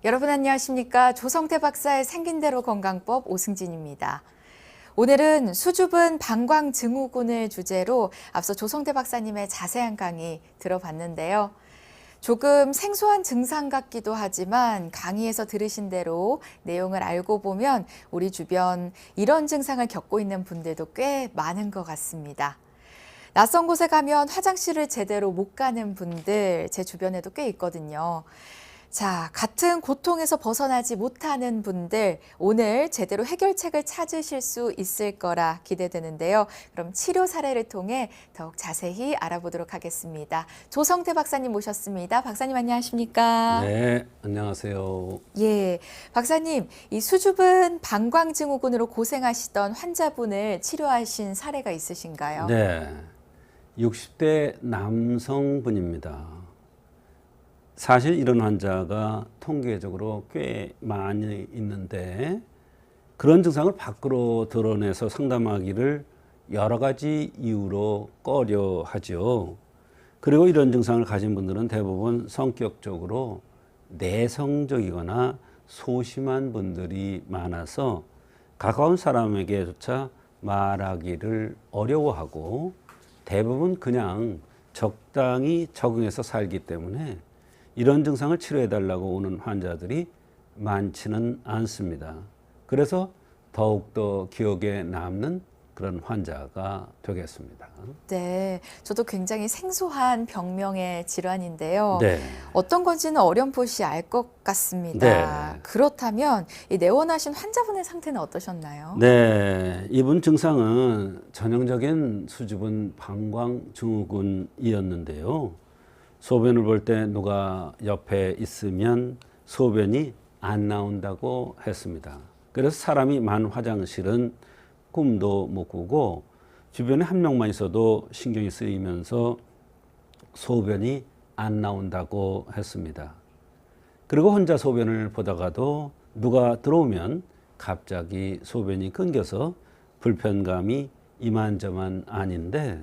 여러분 안녕하십니까? 조성태 박사의 생긴대로 건강법 오승진입니다. 오늘은 수줍은 방광증후군을 주제로 앞서 조성태 박사님의 자세한 강의 들어봤는데요. 조금 생소한 증상 같기도 하지만 강의에서 들으신 대로 내용을 알고 보면 우리 주변 이런 증상을 겪고 있는 분들도 꽤 많은 것 같습니다. 낯선 곳에 가면 화장실을 제대로 못 가는 분들 제 주변에도 꽤 있거든요. 자, 같은 고통에서 벗어나지 못하는 분들 오늘 제대로 해결책을 찾으실 수 있을 거라 기대되는데요. 그럼 치료 사례를 통해 더욱 자세히 알아보도록 하겠습니다. 조성태 박사님 모셨습니다. 박사님 안녕하십니까? 네, 안녕하세요. 예, 박사님, 이 수줍은 방광증후군으로 고생하시던 환자분을 치료하신 사례가 있으신가요? 네, 60대 남성분입니다. 사실 이런 환자가 통계적으로 꽤 많이 있는데 그런 증상을 밖으로 드러내서 상담하기를 여러 가지 이유로 꺼려 하죠. 그리고 이런 증상을 가진 분들은 대부분 성격적으로 내성적이거나 소심한 분들이 많아서 가까운 사람에게조차 말하기를 어려워하고 대부분 그냥 적당히 적응해서 살기 때문에 이런 증상을 치료해달라고 오는 환자들이 많지는 않습니다. 그래서 더욱더 기억에 남는 그런 환자가 되겠습니다. 네, 저도 굉장히 생소한 병명의 질환인데요. 네. 어떤 건지는 어렴풋이 알 것 같습니다. 네. 그렇다면 이 내원하신 환자분의 상태는 어떠셨나요? 네, 이분 증상은 전형적인 수줍은 방광증후군이었는데요. 소변을 볼 때 누가 옆에 있으면 소변이 안 나온다고 했습니다. 그래서 사람이 많은 화장실은 꿈도 못 꾸고 주변에 한 명만 있어도 신경이 쓰이면서 소변이 안 나온다고 했습니다. 그리고 혼자 소변을 보다가도 누가 들어오면 갑자기 소변이 끊겨서 불편감이 이만저만 아닌데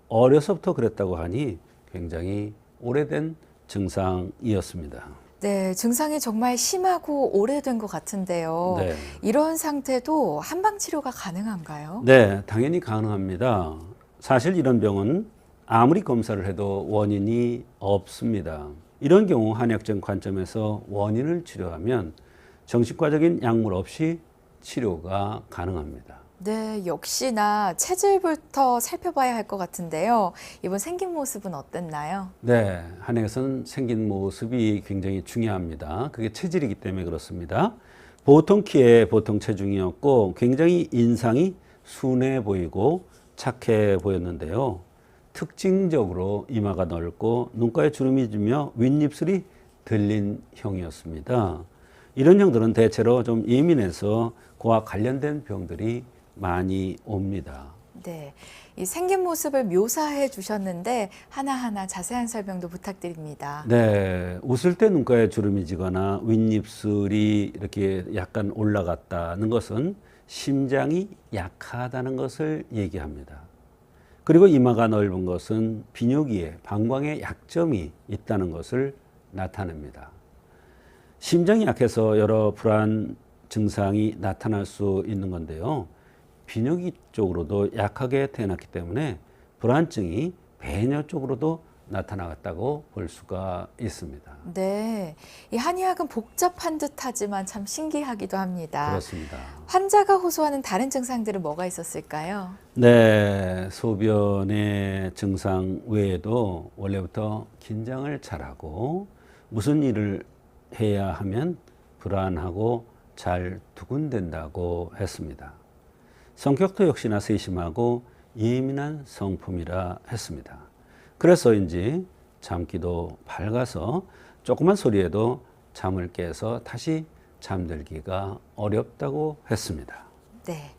어려서부터 그랬다고 하니 굉장히 오래된 증상이었습니다. 네, 증상이 정말 심하고 오래된 것 같은데요. 네. 이런 상태도 한방 치료가 가능한가요? 네, 당연히 가능합니다. 사실 이런 병은 아무리 검사를 해도 원인이 없습니다. 이런 경우 한의학적 관점에서 원인을 치료하면 정신과적인 약물 없이 치료가 가능합니다. 네, 역시나 체질부터 살펴봐야 할 것 같은데요. 이번 생긴 모습은 어땠나요? 네, 한의에서는 생긴 모습이 굉장히 중요합니다. 그게 체질이기 때문에 그렇습니다. 보통 키에 보통 체중이었고 굉장히 인상이 순해 보이고 착해 보였는데요. 특징적으로 이마가 넓고 눈가에 주름이 지며 윗입술이 들린 형이었습니다. 이런 형들은 대체로 좀 예민해서 그와 관련된 병들이 많이 옵니다. 네, 이 생긴 모습을 묘사해 주셨는데 하나하나 자세한 설명도 부탁드립니다. 네, 웃을 때 눈가에 주름이 지거나 윗입술이 이렇게 약간 올라갔다는 것은 심장이 약하다는 것을 얘기합니다. 그리고 이마가 넓은 것은 비뇨기에 방광에 약점이 있다는 것을 나타냅니다. 심장이 약해서 여러 불안 증상이 나타날 수 있는 건데요. 비뇨기 쪽으로도 약하게 태어났기 때문에 불안증이 배뇨 쪽으로도 나타나갔다고 볼 수가 있습니다. 네, 이 한의학은 복잡한 듯하지만 참 신기하기도 합니다. 그렇습니다. 환자가 호소하는 다른 증상들은 뭐가 있었을까요? 네, 소변의 증상 외에도 원래부터 긴장을 잘하고 무슨 일을 해야 하면 불안하고 잘 두근댄다고 했습니다. 성격도 역시나 세심하고 예민한 성품이라 했습니다. 그래서인지 잠기도 밝아서 조그만 소리에도 잠을 깨서 다시 잠들기가 어렵다고 했습니다. 네,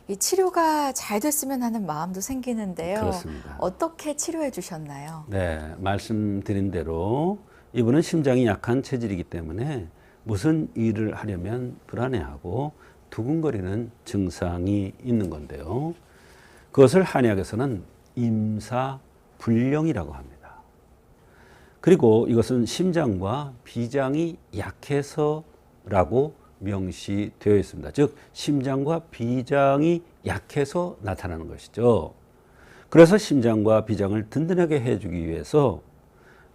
이 치료가 잘 됐으면 하는 마음도 생기는데요. 그렇습니다. 어떻게 치료해 주셨나요? 네, 말씀드린 대로 이분은 심장이 약한 체질이기 때문에 무슨 일을 하려면 불안해하고 두근거리는 증상이 있는 건데요. 그것을 한의학에서는 임사불령이라고 합니다. 그리고 이것은 심장과 비장이 약해서라고 명시되어 있습니다. 즉 심장과 비장이 약해서 나타나는 것이죠. 그래서 심장과 비장을 든든하게 해주기 위해서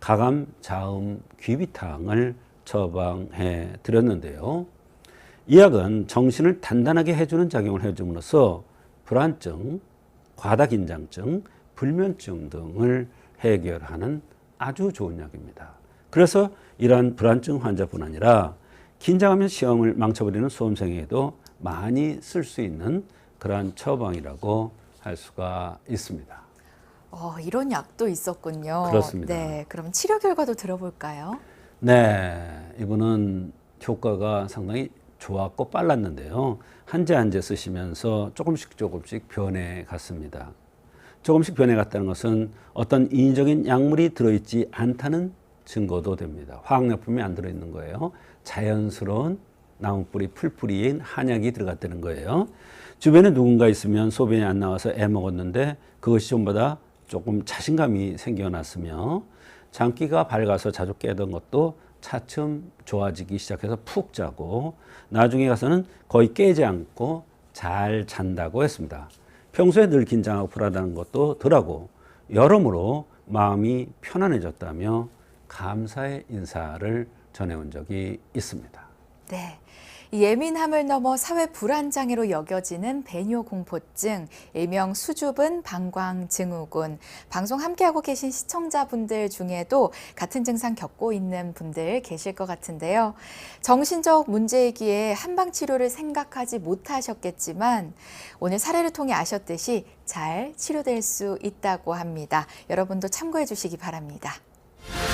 가감, 자음, 귀비탕을 처방해 드렸는데요. 이 약은 정신을 단단하게 해주는 작용을 해줌으로써 불안증, 과다긴장증, 불면증 등을 해결하는 아주 좋은 약입니다. 그래서 이러한 불안증 환자뿐 아니라 긴장하면 시험을 망쳐버리는 수험생에게도 많이 쓸 수 있는 그러한 처방이라고 할 수가 있습니다. 이런 약도 있었군요. 그렇습니다. 네, 그럼 치료 결과도 들어볼까요? 네, 이분은 효과가 상당히 좋았고 빨랐는데요. 한 제 한 제 쓰시면서 조금씩 변해 갔습니다. 조금씩 변해 갔다는 것은 어떤 인위적인 약물이 들어있지 않다는 증거도 됩니다. 화학약품이 안 들어있는 거예요. 자연스러운 나무뿌리, 풀뿌리인 한약이 들어갔다는 거예요. 주변에 누군가 있으면 소변이 안 나와서 애 먹었는데 그것이 전보다 조금 자신감이 생겨났으며 장기가 밝아서 자주 깨던 것도 차츰 좋아지기 시작해서 푹 자고 나중에 가서는 거의 깨지 않고 잘 잔다고 했습니다. 평소에 늘 긴장하고 불안하다는 것도 덜하고 여러모로 마음이 편안해졌다며 감사의 인사를 전해온 적이 있습니다. 네. 이 예민함을 넘어 사회 불안장애로 여겨지는 배뇨공포증, 일명 수줍은 방광증후군. 방송 함께하고 계신 시청자분들 중에도 같은 증상 겪고 있는 분들 계실 것 같은데요. 정신적 문제이기에 한방 치료를 생각하지 못하셨겠지만 오늘 사례를 통해 아셨듯이 잘 치료될 수 있다고 합니다. 여러분도 참고해 주시기 바랍니다.